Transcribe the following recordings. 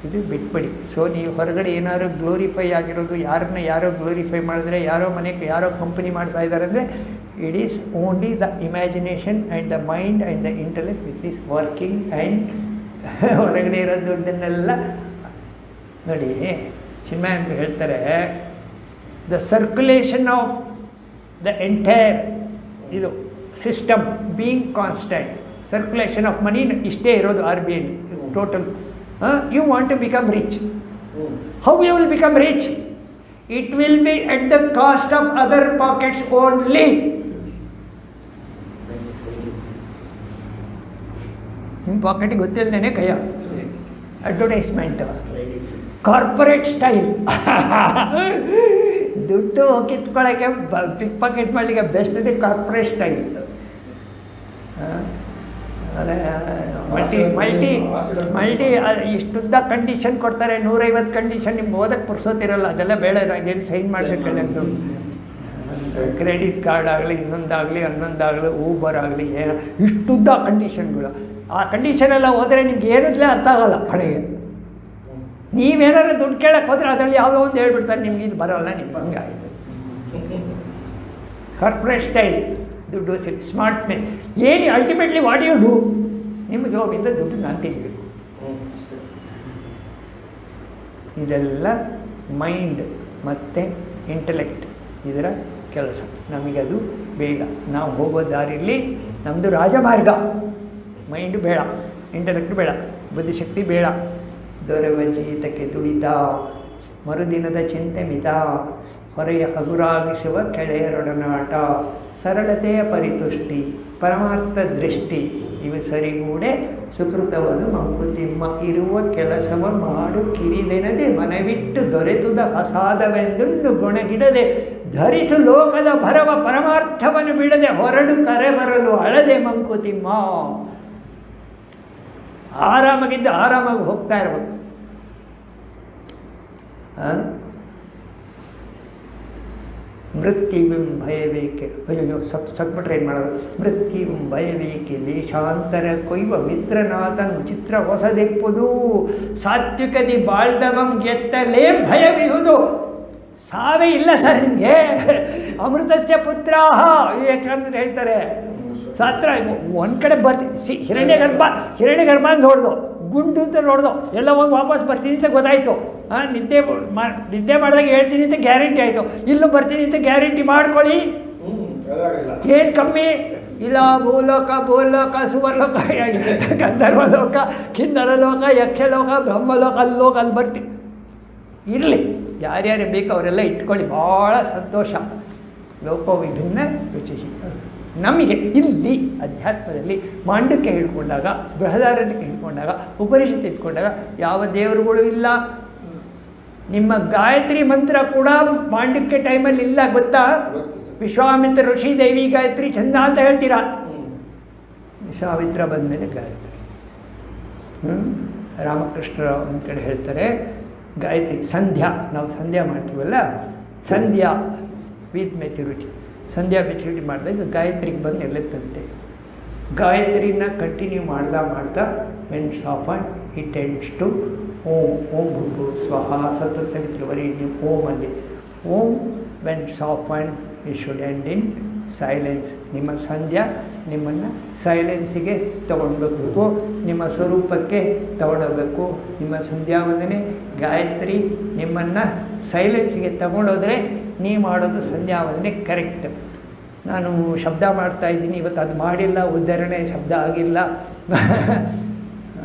ಇದು ಬಿಟ್ಬಿಡಿ. ಸೊ ನೀವು ಹೊರಗಡೆ ಏನಾದ್ರು ಗ್ಲೋರಿಫೈ ಆಗಿರೋದು, ಯಾರನ್ನ ಯಾರೋ ಗ್ಲೋರಿಫೈ ಮಾಡಿದ್ರೆ, ಯಾರೋ ಮನೆಗೆ ಯಾರೋ ಕಂಪನಿ ಮಾಡ್ತಾ ಇದ್ದಾರೆ ಅಂದರೆ, it is only the imagination and the mind and the intellect which is working. And ಹೊರಗಡೆ ಇರೋ ದುಡ್ಡನ್ನೆಲ್ಲ ನೋಡಿ, ಚಿನ್ಮಯ ಅಂತ ಹೇಳ್ತಾರೆ, the circulation of the entire ಇದು system being constant, circulation of money ಇಷ್ಟೇ ಇರೋದು RBI total. You want to become rich. How you will become rich? It will be at the cost of other pockets only. ನಿಮ್ಮ ಪಾಕೆಟಿಗೆ ಗೊತ್ತಿಲ್ಲದೇನೆ ಕೈಯ advertisement, corporate style. ದುಡ್ಡು ಕಿತ್ಕೊಳ್ಳೋಕ್ಕೆ ಪಿಕ್ packet ಮಾಡಲಿಕ್ಕೆ best ಇದೆ corporate style. ಅದೇ multi ಇಷ್ಟುದ್ದ condition ಕೊಡ್ತಾರೆ, 150 condition. ನಿಮ್ಗೆ ಓದಕ್ಕೆ ಪುರ್ಸೋತಿರಲ್ಲ, ಅದೆಲ್ಲ ಬೇಡ. ಎಲ್ಲಿ ಸೈನ್ ಮಾಡಬೇಕಲ್ಲ, ಕ್ರೆಡಿಟ್ ಕಾರ್ಡ್ ಆಗಲಿ, ಇನ್ನೊಂದಾಗಲಿ ಹನ್ನೊಂದಾಗಲಿ, ಊಬರ್ ಆಗಲಿ, ಏನೋ ಇಷ್ಟುದ್ದ ಕಂಡೀಷನ್ಗಳು. ಆ ಕಂಡೀಷನೆಲ್ಲ ಹೋದರೆ ನಿಮ್ಗೆ ಏನಂತಲೇ ಅರ್ಥ ಆಗಲ್ಲ ಕಡೆಗೆ. ನೀವೇನಾದ್ರು ದುಡ್ಡು ಕೇಳಕ್ಕೆ ಹೋದರೆ ಅದರಲ್ಲಿ ಯಾವುದೋ ಒಂದು ಹೇಳ್ಬಿಡ್ತಾರೆ, ನಿಮ್ಗೆ ಇದು ಬರೋಲ್ಲ, ನಿಮ್ಗೆ ಹಂಗೆ ಆಯಿತು. ಕಾರ್ಪೊರೇಟ್ ಸ್ಟೈಲ್, ದುಡ್ಡು ಸ್ಮಾರ್ಟ್ನೆಸ್. ಏನು ಅಲ್ಟಿಮೇಟ್ಲಿ ವಾಟ್ ಯು ಡೂ, ನಿಮ್ಮ ಜಾಬಿಂದ ದುಡ್ಡು ನಾನು ತೆಗಿಬೇಕು. ಇದೆಲ್ಲ ಮೈಂಡ್ ಮತ್ತು ಇಂಟೆಲೆಕ್ಟ್ ಇದರ ಕೆಲಸ. ನಮಗದು ಬೇಡ. ನಾವು ಹೋಗೋ ದಾರಿಯಲ್ಲಿ ನಮ್ಮದು ರಾಜಮಾರ್ಗ. ಮೈಂಡು ಬೇಡ, ಇಂಟೆಲೆಕ್ಟ್ ಬೇಡ, ಬುದ್ಧಿಶಕ್ತಿ ಬೇಡ. ದೊರೆವ ಜೀತಕ್ಕೆ ತುಡಿತ, ಮರುದಿನದ ಚಿಂತೆ ಮಿತ, ಹೊರೆಯ ಹಗುರಾಗಿಸುವ ಕೆಳೆಯರೊಡನಾಟ, ಸರಳತೆಯ ಪರಿತುಷ್ಟಿ, ಪರಮಾರ್ಥ ದೃಷ್ಟಿ, ಇವು ಸರಿಗೂಡೆ ಸುಕೃತವದು ಮಂಕುತಿಮ್ಮ. ಇರುವ ಕೆಲಸವ ಮಾಡು ಕಿರಿದೆನದೆ, ಮನವಿಟ್ಟು ದೊರೆತುದ ಅಸಾಧವೆಂದುಂಡು ಗುಣಗಿಡದೆ, ಧರಿಸು ಲೋಕದ ಭರವ ಪರಮಾರ್ಥವನ್ನು ಬಿಡದೆ, ಹೊರಡು ಕರೆ ಬರಲು ಅಳದೆ ಮಂಕುತಿಮ್ಮ. ಆರಾಮಾಗಿದ್ದು ಆರಾಮಾಗಿ ಹೋಗ್ತಾ ಇರ್ಬೇಕು. ಮೃತ್ಯುವಿಂ ಭಯವೇಕೆ, ಅಯ್ಯೋ ಸತ್ಬಿಟ್ರೆ ಏನು ಮಾಡೋದು. ಮೃತ್ಯುವಿಂ ಭಯವೇಕೆ, ದೇಶಾಂತರ ಕೊಯ್ವ ಮಿತ್ರನಾಥನ್ ಚಿತ್ರ ಹೊಸದೆಪ್ಪುದು, ಸಾತ್ವಿಕದಿ ಬಾಳ್ದವಂ ಎತ್ತಲೇ ಭಯವಿಹುದು. ಸಾವೇ ಇಲ್ಲ ಸರ್ ನಿಮಗೆ. ಅಮೃತಸ್ಯ ಪುತ್ರಾಹ ವಿವೇಕಾನಂದ ಹೇಳ್ತಾರೆ. ಸಾತ್ರ ಒಂದು ಕಡೆ ಬರ್ತೀನಿ, ಹಿರಣ್ಯಗರ್ಭ ಅಂತ ನೋಡ್ದು, ಗುಂಡು ಅಂತ ನೋಡ್ದು, ಎಲ್ಲ ಹೋಗಿ ವಾಪಸ್ ಬರ್ತೀನಿ ಅಂತ ಗೊತ್ತಾಯಿತು. ನಿದ್ದೆ ಮಾಡಿದಾಗ ಹೇಳ್ತೀನಿ ಅಂತ ಗ್ಯಾರಂಟಿ ಆಯಿತು. ಇಲ್ಲೂ ಬರ್ತೀನಿ ಅಂತ ಗ್ಯಾರಂಟಿ ಮಾಡ್ಕೊಳ್ಳಿ. ಏನು ಕಮ್ಮಿ ಇಲ್ಲ. ಭೂಲೋಕ ಸುವರ್ಲೋಕ, ಗಂಧರ್ವಲೋಕ, ಕಿನ್ನರ ಲೋಕ, ಯಕ್ಷಲೋಕ, ಬ್ರಹ್ಮಲೋಕ, ಅಲ್ಲಿ ಬರ್ತೀನಿ. ಇರಲಿ, ಯಾರ್ಯಾರು ಬೇಕು ಅವರೆಲ್ಲ ಇಟ್ಕೊಳ್ಳಿ, ಭಾಳ ಸಂತೋಷ. ಲೋಕ ವಿಭಿನ್ನ ರುಚಿಸಿ. ನಮಗೆ ಇಲ್ಲಿ ಅಧ್ಯಾತ್ಮದಲ್ಲಿ ಮಾಂಡಕ್ಯ ಹಿಡ್ಕೊಂಡಾಗ, ಬೃಹದಾರಣ್ಯಕ್ಕೆ ಹಿಡ್ಕೊಂಡಾಗ, ಉಪನಿಷತ್ತು ಇಟ್ಕೊಂಡಾಗ ಯಾವ ದೇವರುಗಳು ಇಲ್ಲ. ನಿಮ್ಮ ಗಾಯತ್ರಿ ಮಂತ್ರ ಕೂಡ ಮಾಂಡಕ್ಯ ಟೈಮಲ್ಲಿ ಇಲ್ಲ, ಗೊತ್ತಾ? ವಿಶ್ವಾಮಿತ್ರ ಋಷಿ ದೈವಿ ಗಾಯತ್ರಿ ಚಂದ ಅಂತ ಹೇಳ್ತೀರಾ. ವಿಶ್ವಾಮಿತ್ರ ಬಂದಮೇಲೆ ಗಾಯತ್ರಿ. ರಾಮಕೃಷ್ಣರ ಒಂದು ಕಡೆ ಹೇಳ್ತಾರೆ, ಗಾಯತ್ರಿ ಸಂಧ್ಯಾ, ನಾವು ಸಂಧ್ಯಾ ಮಾಡ್ತೀವಲ್ಲ, sandhya with maturity, sandhya maturity ಮಾಡಿದಾಗ ಗಾಯತ್ರಿಗೆ ಬಂದು ಎಲ್ಲೆತ್ತಂತೆ. ಗಾಯತ್ರಿನ ಕಂಟಿನ್ಯೂ ಮಾಡ್ತಾ ವೆನ್ ಶಾಫನ್ it ends to Om. Om ಭೂಭು ಸ್ವಹ ಸತಸವಿತೃವರೆಣ್ಯಂ ಓಮಲ್ಲಿ ಓಂ. ವೆನ್ ಶಾಫನ್ it should end in silence. ನಿಮ್ಮ ಸಂಧ್ಯಾ ನಿಮ್ಮನ್ನು ಸೈಲೆನ್ಸಿಗೆ ತಗೊಂಡೋಗ್ಬೇಕು, ನಿಮ್ಮ ಸ್ವರೂಪಕ್ಕೆ ತಗೊಂಡೋಗ್ಬೇಕು. ನಿಮ್ಮ ಸಂಧ್ಯಾ ವಂದನೆ ಗಾಯತ್ರಿ ನಿಮ್ಮನ್ನು ಸೈಲೆನ್ಸಿಗೆ ತಗೊಂಡೋದ್ರೆ ನೀವು ಮಾಡೋದು ಸಂಧ್ಯಾ ವಂದನೆ ಕರೆಕ್ಟ್. ನಾನು ಶಬ್ದ ಮಾಡ್ತಾಯಿದ್ದೀನಿ, ಇವತ್ತು ಅದು ಮಾಡಿಲ್ಲ, ಉದ್ಧರಣೆ ಶಬ್ದ ಆಗಿಲ್ಲ,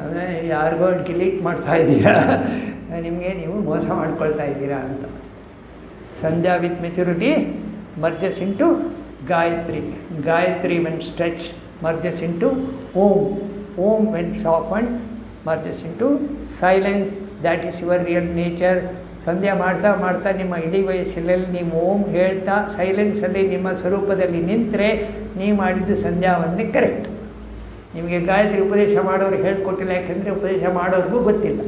ಅಂದರೆ ಯಾರಿಗೋ ಡಿಲೀಟ್ ಮಾಡ್ತಾಯಿದ್ದೀರಾ, ನಿಮಗೆ ನೀವು ಮೋಸ ಮಾಡ್ಕೊಳ್ತಾ ಇದ್ದೀರಾ ಅಂತ. Sandhya with maturity merges into Gayatri. Gayatri when stretch merges into Om. Om when sounded merges into silence. That is your real nature. ಸಂಧ್ಯಾ ಮಾಡ್ತಾ ನಿಮ್ಮ ಇಡೀ ವಯಸ್ಸಲ್ಲಿ ನೀವು ಓಂ ಹೇಳ್ತಾ ಸೈಲೆನ್ಸಲ್ಲಿ ನಿಮ್ಮ ಸ್ವರೂಪದಲ್ಲಿ ನಿಂತರೆ ನೀವು ಮಾಡಿದ್ದು ಸಂಧ್ಯಾವನ್ನೇ ಕರೆಕ್ಟ್. ನಿಮಗೆ ಗಾಯತ್ರಿ ಉಪದೇಶ ಮಾಡೋರು ಹೇಳ್ಕೊಟ್ಟಿಲ್ಲ, ಯಾಕೆಂದರೆ ಉಪದೇಶ ಮಾಡೋರಿಗೂ ಗೊತ್ತಿಲ್ಲ.